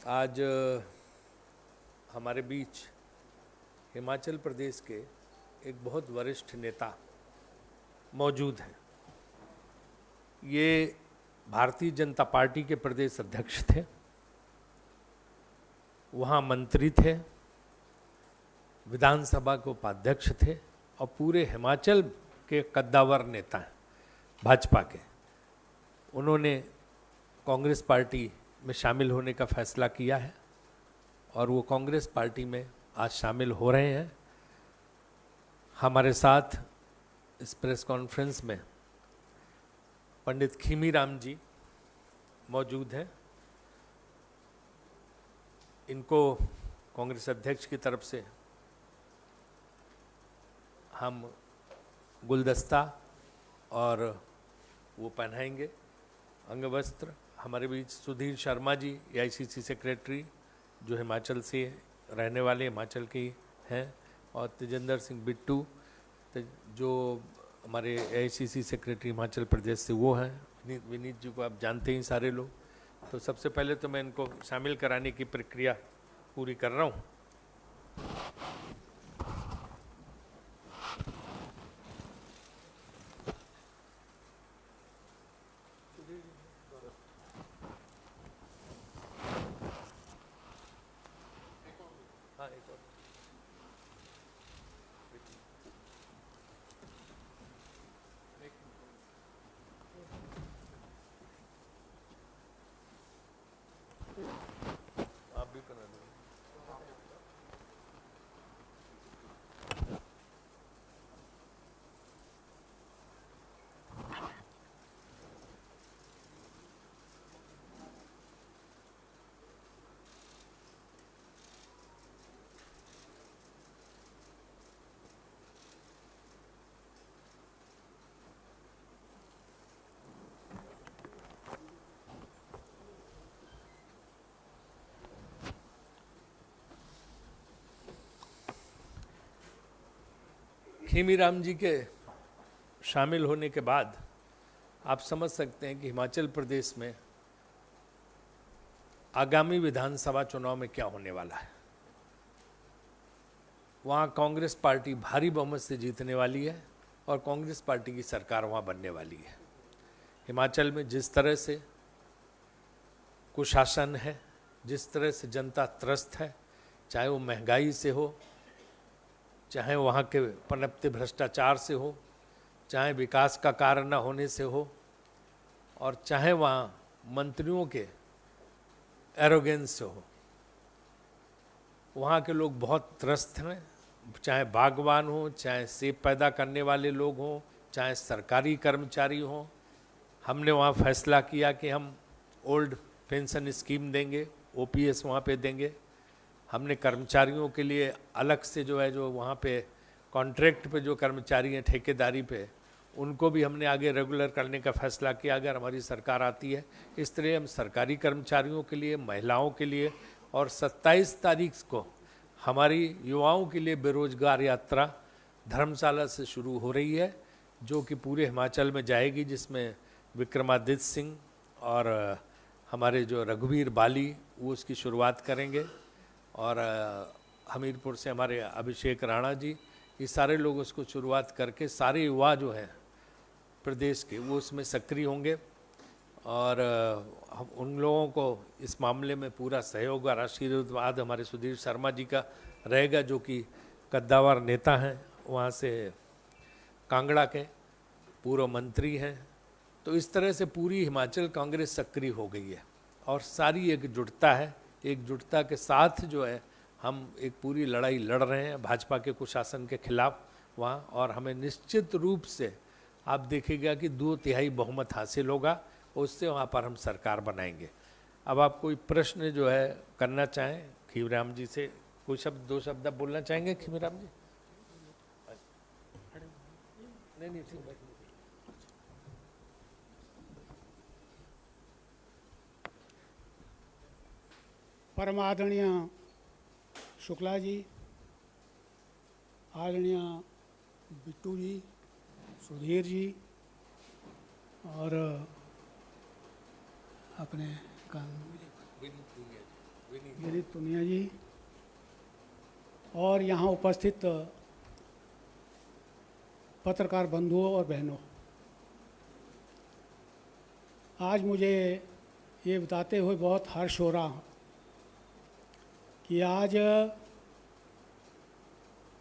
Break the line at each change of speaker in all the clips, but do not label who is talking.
आज हमारे बीच हिमाचल प्रदेश के एक बहुत वरिष्ठ नेता मौजूद हैं। ये भारतीय जनता पार्टी के प्रदेश अध्यक्ष थे, वहाँ मंत्री थे, विधानसभा के उपाध्यक्ष थे और पूरे हिमाचल के कद्दावर नेता हैं भाजपा के। उन्होंने कांग्रेस पार्टी में शामिल होने का फैसला किया है और वो कांग्रेस पार्टी में आज शामिल हो रहे हैं। हमारे साथ इस प्रेस कॉन्फ्रेंस में पंडित खीमीराम जी मौजूद हैं। इनको कांग्रेस अध्यक्ष की तरफ से हम गुलदस्ता और वो पहनाएंगे अंगवस्त्र। हमारे बीच सुधीर शर्मा जी एआईसीसी सेक्रेटरी, जो हिमाचल से रहने वाले हिमाचल के हैं, और तेजेंद्र सिंह बिट्टू जो हमारे एआईसीसी सेक्रेटरी हिमाचल प्रदेश से वो हैं। विनीत जी को आप जानते ही सारे लोग। तो सबसे पहले तो मैं इनको शामिल कराने की प्रक्रिया पूरी कर रहा हूँ। आप भी करा दो। खीमीराम जी के शामिल होने के बाद आप समझ सकते हैं कि हिमाचल प्रदेश में आगामी विधानसभा चुनाव में क्या होने वाला है। वहाँ कांग्रेस पार्टी भारी बहुमत से जीतने वाली है और कांग्रेस पार्टी की सरकार वहाँ बनने वाली है। हिमाचल में जिस तरह से कुशासन है, जिस तरह से जनता त्रस्त है, चाहे वो महंगाई से हो, चाहे वहाँ के पनपते भ्रष्टाचार से हो, चाहे विकास का कार्य न होने से हो, और चाहे वहाँ मंत्रियों के एरोगेंस से हो, वहाँ के लोग बहुत त्रस्त हैं। चाहे बागवान हो, चाहे सेब पैदा करने वाले लोग हों, चाहे सरकारी कर्मचारी हों। हमने वहाँ फैसला किया कि हम ओल्ड पेंशन स्कीम देंगे, ओपीएस वहाँ पे देंगे। हमने कर्मचारियों के लिए अलग से जो वहाँ पे कॉन्ट्रैक्ट पे जो कर्मचारी हैं ठेकेदारी पे, उनको भी हमने आगे रेगुलर करने का फैसला किया अगर हमारी सरकार आती है। इस तरह हम सरकारी कर्मचारियों के लिए, महिलाओं के लिए, और 27 तारीख को हमारी युवाओं के लिए बेरोजगार यात्रा धर्मशाला से शुरू हो रही है, जो कि पूरे हिमाचल में जाएगी, जिसमें विक्रमादित्य सिंह और हमारे जो रघुवीर बाली वो उसकी शुरुआत करेंगे, और हमीरपुर से हमारे अभिषेक राणा जी, ये सारे लोग उसको शुरुआत करके सारे युवा जो हैं प्रदेश के वो उसमें सक्रिय होंगे। और हम उन लोगों को इस मामले में पूरा सहयोग और आशीर्वाद हमारे सुधीर शर्मा जी का रहेगा, जो कि कद्दावर नेता हैं, वहाँ से कांगड़ा के पूर्व मंत्री हैं। तो इस तरह से पूरी हिमाचल कांग्रेस सक्रिय हो गई है और सारी एकजुटता है। एकजुटता के साथ जो है हम एक पूरी लड़ाई लड़ रहे हैं भाजपा के कुशासन के खिलाफ वहाँ, और हमें निश्चित रूप से आप देखिएगा कि 2/3 बहुमत हासिल होगा, उससे वहाँ पर हम सरकार बनाएंगे। अब आप कोई प्रश्न जो है करना चाहें खीमीराम जी से, कोई शब्द 2 शब्द आप बोलना चाहेंगे खीमीराम जी? नहीं ठीक है।
परम आदरणीय शुक्ला जी, आदरणीय बिट्टू जी, सुधीर जी, और अपने गिरीश पुनिया जी और यहाँ उपस्थित पत्रकार बंधुओं और बहनों, आज मुझे ये बताते हुए बहुत हर्ष हो रहा है कि आज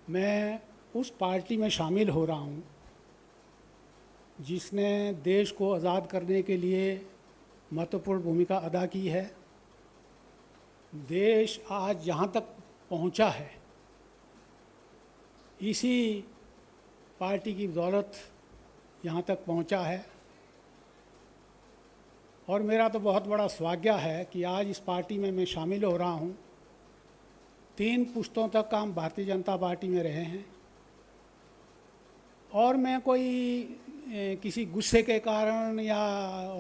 मैं उस पार्टी में शामिल हो रहा हूँ जिसने देश को आज़ाद करने के लिए महत्वपूर्ण भूमिका अदा की है। देश आज जहाँ तक पहुँचा है इसी पार्टी की बदौलत यहाँ तक पहुँचा है और मेरा तो बहुत बड़ा सौभाग्य है कि आज इस पार्टी में मैं शामिल हो रहा हूँ। 3 पुश्तों तक हम भारतीय जनता पार्टी में रहे हैं और मैं कोई किसी गुस्से के कारण या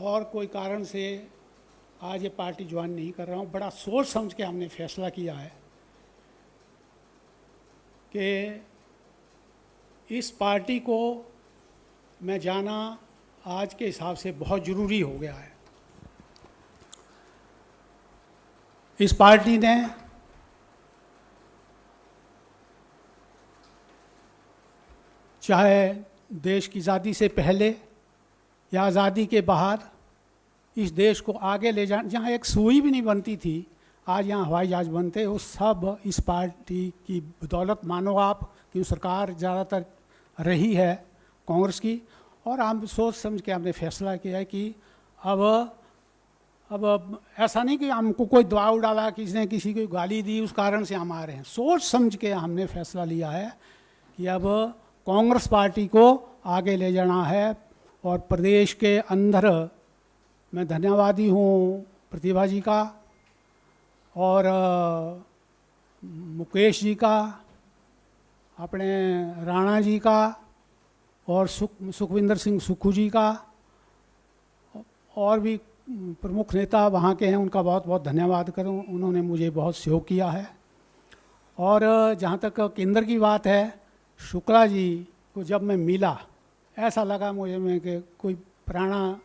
और कोई कारण से आज ये पार्टी ज्वाइन नहीं कर रहा हूँ। बड़ा सोच समझ के हमने फैसला किया है कि इस पार्टी को मैं जाना आज के हिसाब से बहुत ज़रूरी हो गया है। इस पार्टी ने चाहे देश की आज़ादी से पहले या आज़ादी के बाद इस देश को आगे ले जाना, जहाँ एक सुई भी नहीं बनती थी आज यहाँ हवाई जहाज़ बनते, वो सब इस पार्टी की बदौलत मानो आप कि सरकार ज़्यादातर रही है कांग्रेस की। और हम सोच समझ के हमने फैसला किया है कि अब ऐसा नहीं कि हमको कोई दबाव डाला, किसी ने किसी को गाली दी उस कारण से हम आ रहे हैं। सोच समझ के हमने फैसला लिया है कि अब कांग्रेस पार्टी को आगे ले जाना है। और प्रदेश के अंदर मैं धन्यवादी हूँ प्रतिभा जी का और मुकेश जी का, अपने राणा जी का और सुखविंदर सिंह सुक्खू जी का, और भी प्रमुख नेता वहाँ के हैं, उनका बहुत बहुत धन्यवाद करूँ। उन्होंने मुझे बहुत सहयोग किया है। और जहाँ तक केंद्र की बात है, शुक्ला जी को जब मैं मिला ऐसा लगा मुझे में कि कोई पुराना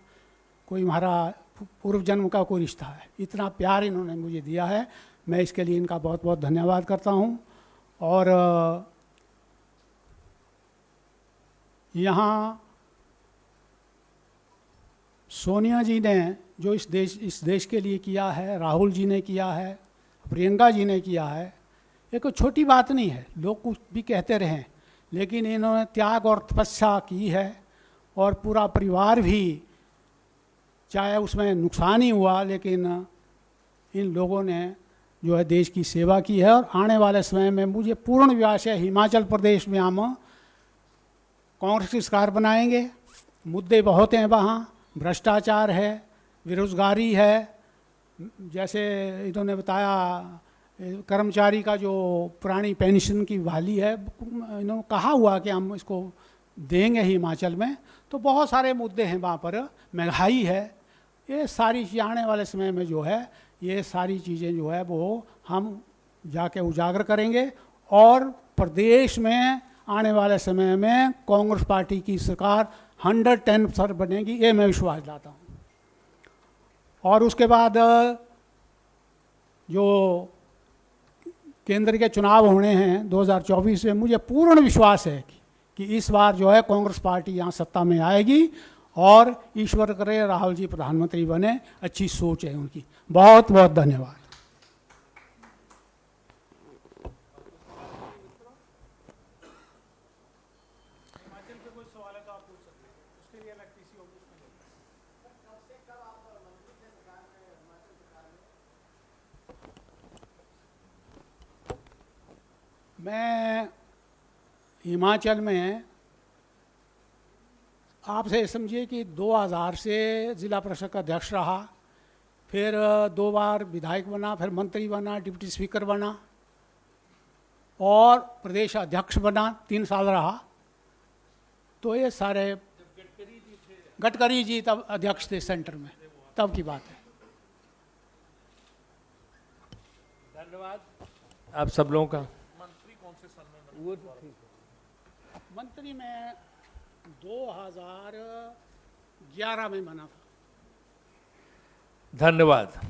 कोई हमारा पूर्व जन्म का कोई रिश्ता है। इतना प्यार इन्होंने मुझे दिया है, मैं इसके लिए इनका बहुत बहुत धन्यवाद करता हूँ। और यहाँ सोनिया जी ने जो इस देश के लिए किया है, राहुल जी ने किया है, प्रियंका जी ने किया है, ये कोई छोटी बात नहीं है। लोग कुछ भी कहते रहें, लेकिन इन्होंने त्याग और तपस्या की है और पूरा परिवार भी, चाहे उसमें नुकसान ही हुआ, लेकिन इन लोगों ने जो है देश की सेवा की है। और आने वाले समय में मुझे पूर्ण विश्वास है हिमाचल प्रदेश में हम कांग्रेस की सरकार बनाएंगे। मुद्दे बहुत हैं वहाँ, भ्रष्टाचार है, बेरोजगारी है, जैसे इन्होंने बताया कर्मचारी का जो पुरानी पेंशन की बहाली है, इन्होंने कहा हुआ कि हम इसको देंगे हिमाचल में। तो बहुत सारे मुद्दे हैं वहाँ पर, महंगाई है, ये सारी चीज़ें आने वाले समय में जो है ये सारी चीज़ें जो है वो हम जाके उजागर करेंगे। और प्रदेश में आने वाले समय में कांग्रेस पार्टी की सरकार 110% बनेगी, ये मैं विश्वास दिलाता हूँ। और उसके बाद जो केंद्र के चुनाव होने हैं 2024 में, मुझे पूर्ण विश्वास है कि इस बार जो है कांग्रेस पार्टी यहाँ सत्ता में आएगी और ईश्वर करे राहुल जी प्रधानमंत्री बने। अच्छी सोच है उनकी। बहुत बहुत धन्यवाद। मैं हिमाचल में आपसे समझिए कि 2000 से ज़िला परिषद का अध्यक्ष रहा, फिर 2 बार विधायक बना, फिर मंत्री बना, डिप्टी स्पीकर बना और प्रदेश अध्यक्ष बना, 3 साल रहा। तो ये सारे गडकरी जी तब अध्यक्ष थे सेंटर में, तब की बात है।
धन्यवाद आप सब लोगों का।
मंत्री कौन से साल में
वो तो ठीक है।
मंत्री में 2011 में बना था।
धन्यवाद।